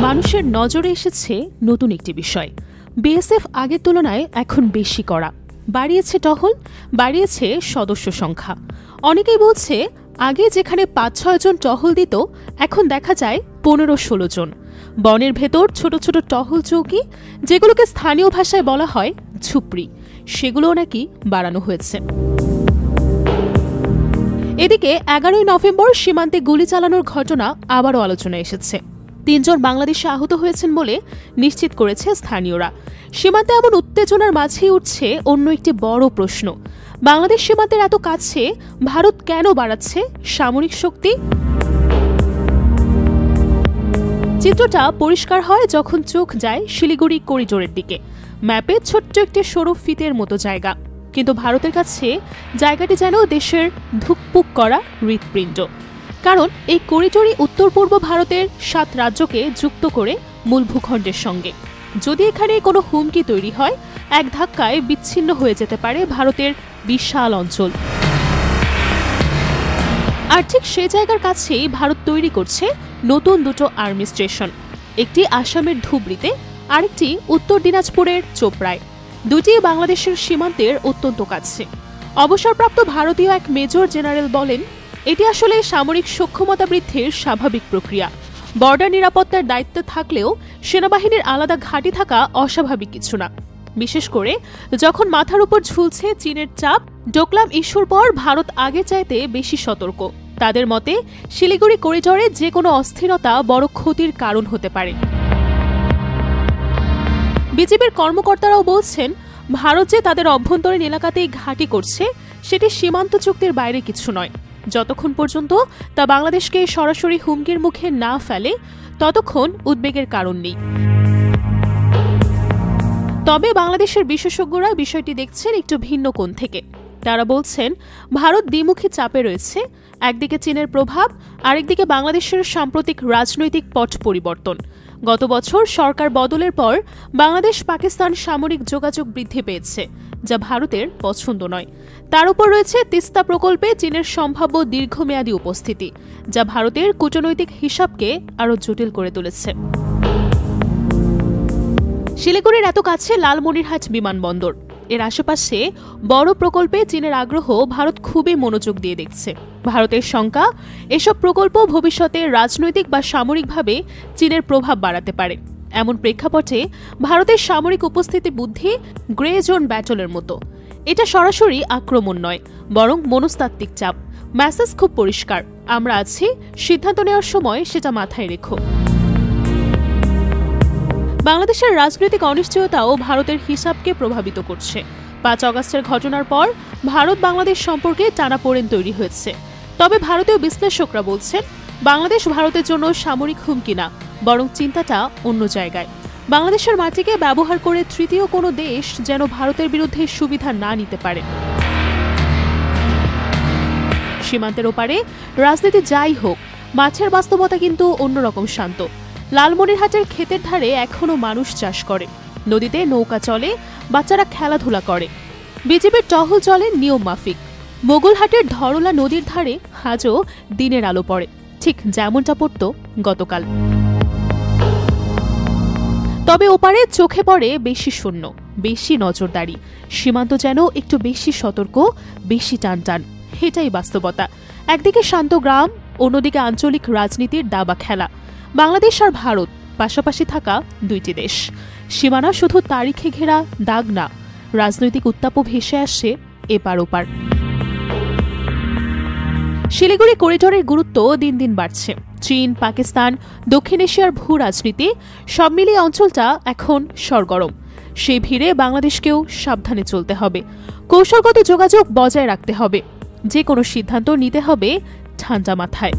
মানুষের নজরে এসেছে নতুন একটি বিষয়। বিএসএফ আগের তুলনায় এখন বেশি কড়া, বাড়িয়েছে টহল, বাড়িয়েছে সদস্য সংখ্যা। অনেকেই বলছে আগে যেখানে ৫-৬ জন টহল দিত এখন দেখা যায় ১৫-১৬ জন। বনের ভেতর ছোট ছোট টহল চৌকি, যেগুলোকে স্থানীয় ভাষায় বলা হয় ঝুপড়ি, সেগুলোও নাকি বাড়ানো হয়েছে। এদিকে ১১ই নভেম্বর সীমান্তে গুলি চালানোর ঘটনা আবারও আলোচনায় এসেছে। ৩ জন বাংলাদেশে আহত হয়েছেন বলে নিশ্চিত করেছে স্থানীয়রা। সীমান্তে এমন উত্তেজনার মাঝেই উঠছে অন্য একটি বড় প্রশ্ন, বাংলাদেশ সীমান্তের এত কাছে ভারত কেন বাড়াচ্ছে সামরিক শক্তি? চিত্রটা পরিষ্কার হয় যখন চোখ যায় শিলিগুড়ি করিডোরের দিকে। ম্যাপে ছোট্ট একটি সরু ফিতের মতো জায়গা, কিন্তু ভারতের কাছে জায়গাটি যেন দেশের ধুকপুক করা হৃৎপিণ্ড। কারণ এই করিডোরই উত্তর পূর্ব ভারতের 7 রাজ্যকে যুক্ত করে মূল ভূখণ্ডের সঙ্গে। যদি এখানে কোনো হুমকি তৈরি হয়, এক ধাক্কায় বিচ্ছিন্ন হয়ে যেতে পারে ভারতের বিশাল অঞ্চল। আর ঠিক সে জায়গার কাছেই ভারত তৈরি করছে নতুন দুটো আর্মি স্টেশন, একটি আসামের ধুবড়িতে, আরেকটি উত্তর দিনাজপুরের চোপড়ায়। দুটি বাংলাদেশের সীমান্তের অত্যন্ত কাছে। অবসরপ্রাপ্ত ভারতীয় এক মেজর জেনারেল বলেন, এটি আসলে সামরিক সক্ষমতা বৃদ্ধির স্বাভাবিক প্রক্রিয়া। বর্ডার নিরাপত্তার দায়িত্ব থাকলেও সেনাবাহিনীর আলাদা ঘাঁটি থাকা অস্বাভাবিক কিছু না। বিশেষ করে যখন মাথার উপর ঝুলছে চীনের চাপ। ডোকলাম ইস্যুর পর ভারত আগে চাইতে বেশি সতর্ক। তাদের মতে শিলিগুড়ি করিডোরে যে কোনো অস্থিরতা বড় ক্ষতির কারণ হতে পারে। বিজিবির কর্মকর্তারাও বলছেন, ভারত যে তাদের অভ্যন্তরীণ এলাকাতেই ঘাঁটি করছে সেটি সীমান্ত চুক্তির বাইরে কিছু নয়। যতক্ষণ পর্যন্ত তা বাংলাদেশকে সরাসরি হুমকির মুখে না ফেলে ততক্ষণ উদ্বেগের কারণ নেই। তবে বাংলাদেশের বিশেষজ্ঞরা বিষয়টি দেখছেন একটু ভিন্ন কোণ থেকে। তারা বলছেন, ভারত দ্বিমুখী চাপে রয়েছে। একদিকে চীনের প্রভাব, আরেকদিকে বাংলাদেশের সাম্প্রতিক রাজনৈতিক পট পরিবর্তন। গত বছর সরকার বদলের পর বাংলাদেশ পাকিস্তান সামরিক যোগাযোগ বৃদ্ধি পেয়েছে, যা ভারতের পছন্দ নয়। তার উপর রয়েছে তিস্তা প্রকল্পে চীনের সম্ভাব্য দীর্ঘমেয়াদী উপস্থিতি, যা ভারতের কূটনৈতিক হিসাবকে আরও জটিল করে তুলেছে। শিলিগুড়ির এত কাছে লালমনিরহাট বিমানবন্দর, এর আশেপাশে বড় প্রকল্পে চীনের আগ্রহ ভারত খুবই মনোযোগ দিয়ে দেখছে। ভারতের শঙ্কা, এসব প্রকল্প ভবিষ্যতে রাজনৈতিক বা সামরিকভাবে চীনের প্রভাব বাড়াতে পারে। এমন প্রেক্ষাপটে ভারতের সামরিক উপস্থিতি বুদ্ধি গ্রে জোন ব্যাটলের মতো। এটা সরাসরি আক্রমণ নয়, বরং মনস্তাত্ত্বিক চাপ। মেসেজ খুব পরিষ্কার, আমরা আছি, সিদ্ধান্ত নেওয়ার সময় সেটা মাথায় রেখো। বাংলাদেশের রাজনৈতিক অনিশ্চয়তাও ভারতের হিসাবকে প্রভাবিত করছে। 5 আগস্টের ঘটনার পর ভারত বাংলাদেশ সম্পর্কে টানাপোড়েন তৈরি হয়েছে। তবে ভারতীয় বিশ্লেষকরা বলছেন, বাংলাদেশ ভারতের জন্য সামরিক হুমকি না, বরং চিন্তাটা অন্য জায়গায়। বাংলাদেশের মাটিকে ব্যবহার করে তৃতীয় কোনো দেশ যেন ভারতের বিরুদ্ধে সুবিধা না নিতে পারে। সীমান্তের ওপারে রাজনীতি যাই হোক, মাঠের বাস্তবতা কিন্তু অন্যরকম শান্ত। লালমনিরহাটের ক্ষেতের ধারে এখনো মানুষ চাষ করে, নদীতে নৌকা চলে, বাচ্চারা খেলাধুলা করে। বিজিবির টহল চলে নিয়ম মাফিক। মোগলহাটের ধরলা নদীর ধারে আজও দিনের আলো পড়ে, ঠিক যেমনটা পড়ত গতকাল। তবে ওপারে চোখে পড়ে বেশি শূন্য, বেশি নজরদারি। সীমান্ত যেন একটু বেশি সতর্ক, বেশি টানটান। এটাই বাস্তবতা। একদিকে শান্ত গ্রাম, অন্যদিকে আঞ্চলিক রাজনীতির দাবা খেলা। বাংলাদেশ আর ভারত পাশাপাশি থাকা দুইটি দেশ। সীমানা শুধু তারিখে ঘেরা দাগ না, রাজনৈতিক উত্তাপও ভেসে আসছে এপার ওপার। শিলিগুড়ি করিডোরের গুরুত্ব দিন দিন বাড়ছে। চীন, পাকিস্তান, দক্ষিণ এশিয়ার ভূ রাজনীতি সব মিলিয়ে অঞ্চলটা এখন সরগরম। সেই ভিড়ে বাংলাদেশকেও সাবধানে চলতে হবে, কৌশলগত যোগাযোগ বজায় রাখতে হবে, যে কোনো সিদ্ধান্ত নিতে হবে ঠান্ডা মাথায়।